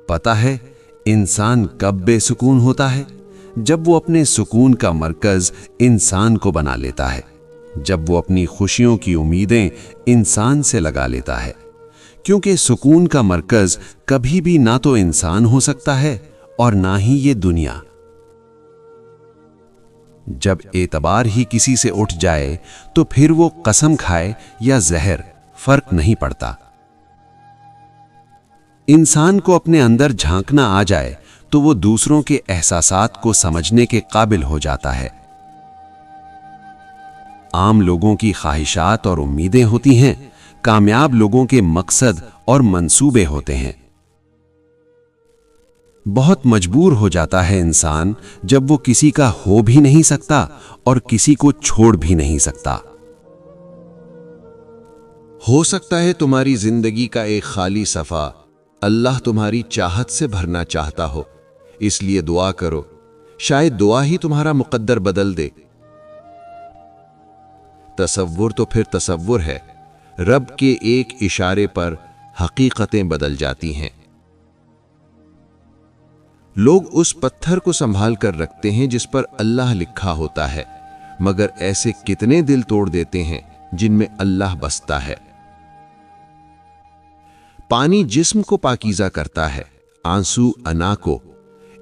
پتہ ہے انسان کب بے سکون ہوتا ہے؟ جب وہ اپنے سکون کا مرکز انسان کو بنا لیتا ہے، جب وہ اپنی خوشیوں کی امیدیں انسان سے لگا لیتا ہے، کیونکہ سکون کا مرکز کبھی بھی نہ تو انسان ہو سکتا ہے اور نہ ہی یہ دنیا۔ جب اعتبار ہی کسی سے اٹھ جائے تو پھر وہ قسم کھائے یا زہر، فرق نہیں پڑتا۔ انسان کو اپنے اندر جھانکنا آ جائے تو وہ دوسروں کے احساسات کو سمجھنے کے قابل ہو جاتا ہے۔ عام لوگوں کی خواہشات اور امیدیں ہوتی ہیں، کامیاب لوگوں کے مقصد اور منصوبے ہوتے ہیں۔ بہت مجبور ہو جاتا ہے انسان جب وہ کسی کا ہو بھی نہیں سکتا اور کسی کو چھوڑ بھی نہیں سکتا۔ ہو سکتا ہے تمہاری زندگی کا ایک خالی صفحہ اللہ تمہاری چاہت سے بھرنا چاہتا ہو، اس لیے دعا کرو، شاید دعا ہی تمہارا مقدر بدل دے۔ تصور تو پھر تصور ہے، رب کے ایک اشارے پر حقیقتیں بدل جاتی ہیں۔ لوگ اس پتھر کو سنبھال کر رکھتے ہیں جس پر اللہ لکھا ہوتا ہے، مگر ایسے کتنے دل توڑ دیتے ہیں جن میں اللہ بستا ہے۔ پانی جسم کو پاکیزہ کرتا ہے، آنسو انا کو،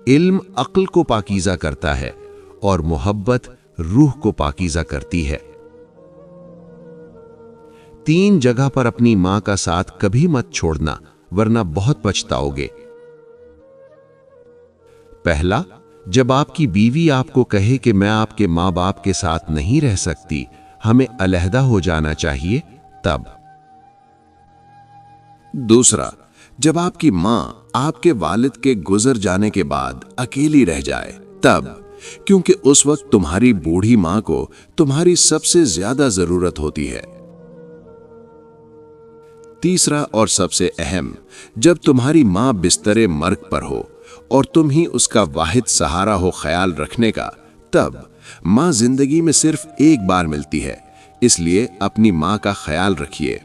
علم عقل کو پاکیزہ کرتا ہے، اور محبت روح کو پاکیزہ کرتی ہے۔ 3 جگہ پر اپنی ماں کا ساتھ کبھی مت چھوڑنا، ورنہ بہت پچھتاؤ گے۔ پہلا، جب آپ کی بیوی آپ کو کہے کہ میں آپ کے ماں باپ کے ساتھ نہیں رہ سکتی، ہمیں علیحدہ ہو جانا چاہیے، تب۔ دوسرا، جب آپ کی ماں آپ کے والد کے گزر جانے کے بعد اکیلی رہ جائے، تب، کیونکہ اس وقت تمہاری بوڑھی ماں کو تمہاری سب سے زیادہ ضرورت ہوتی ہے۔ تیسرا اور سب سے اہم، جب تمہاری ماں بستر مرگ پر ہو اور تم ہی اس کا واحد سہارا ہو خیال رکھنے کا، تب۔ ماں زندگی میں صرف ایک بار ملتی ہے، اس لیے اپنی ماں کا خیال رکھیے۔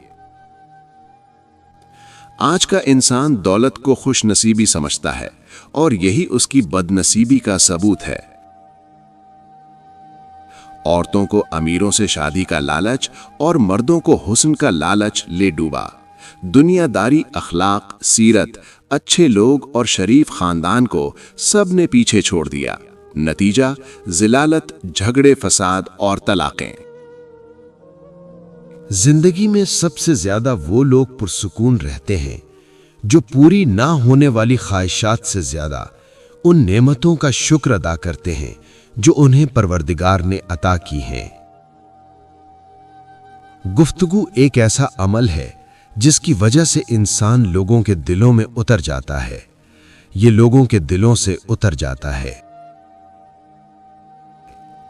آج کا انسان دولت کو خوش نصیبی سمجھتا ہے، اور یہی اس کی بد نصیبی کا ثبوت ہے۔ عورتوں کو امیروں سے شادی کا لالچ اور مردوں کو حسن کا لالچ لے ڈوبا۔ دنیا داری، اخلاق، سیرت، اچھے لوگ اور شریف خاندان کو سب نے پیچھے چھوڑ دیا۔ نتیجہ، ذلالت، جھگڑے، فساد اور طلاقیں۔ زندگی میں سب سے زیادہ وہ لوگ پرسکون رہتے ہیں جو پوری نہ ہونے والی خواہشات سے زیادہ ان نعمتوں کا شکر ادا کرتے ہیں جو انہیں پروردگار نے عطا کی ہیں۔ گفتگو ایک ایسا عمل ہے جس کی وجہ سے انسان لوگوں کے دلوں میں اتر جاتا ہے، یہ لوگوں کے دلوں سے اتر جاتا ہے۔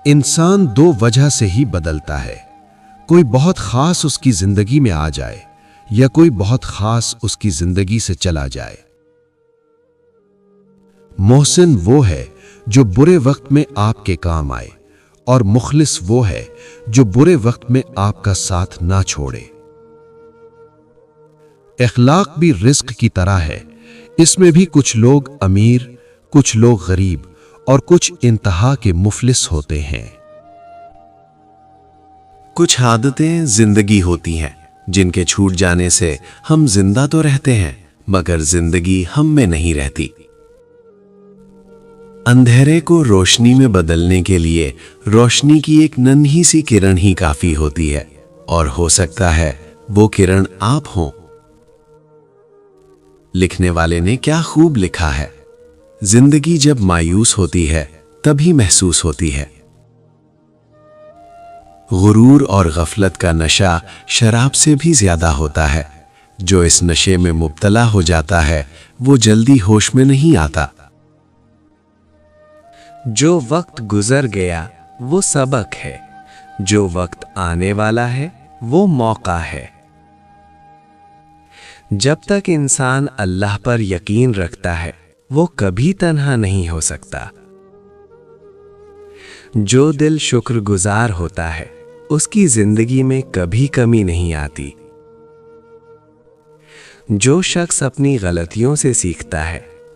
انسان 2 وجہ سے ہی بدلتا ہے، کوئی بہت خاص اس کی زندگی میں آ جائے یا کوئی بہت خاص اس کی زندگی سے چلا جائے۔ محسن وہ ہے جو برے وقت میں آپ کے کام آئے، اور مخلص وہ ہے جو برے وقت میں آپ کا ساتھ نہ چھوڑے۔ اخلاق بھی رزق کی طرح ہے، اس میں بھی کچھ لوگ امیر، کچھ لوگ غریب اور کچھ انتہا کے مفلس ہوتے ہیں۔ کچھ عادتیں زندگی ہوتی ہیں جن کے چھوٹ جانے سے ہم زندہ تو رہتے ہیں مگر زندگی ہم میں نہیں رہتی۔ اندھیرے کو روشنی میں بدلنے کے لیے روشنی کی ایک ننھی سی کرن ہی کافی ہوتی ہے، اور ہو سکتا ہے وہ کرن آپ ہوں۔ لکھنے والے نے کیا خوب لکھا ہے، زندگی جب مایوس ہوتی ہے تبھی محسوس ہوتی ہے۔ غرور اور غفلت کا نشہ شراب سے بھی زیادہ ہوتا ہے، جو اس نشے میں مبتلا ہو جاتا ہے وہ جلدی ہوش میں نہیں آتا۔ جو وقت گزر گیا وہ سبق ہے، جو وقت آنے والا ہے وہ موقع ہے۔ جب تک انسان اللہ پر یقین رکھتا ہے وہ کبھی تنہا نہیں ہو سکتا۔ جو دل شکر گزار ہوتا ہے اس کی زندگی میں کبھی کمی نہیں آتی۔ جو شخص اپنی غلطیوں سے سیکھتا ہے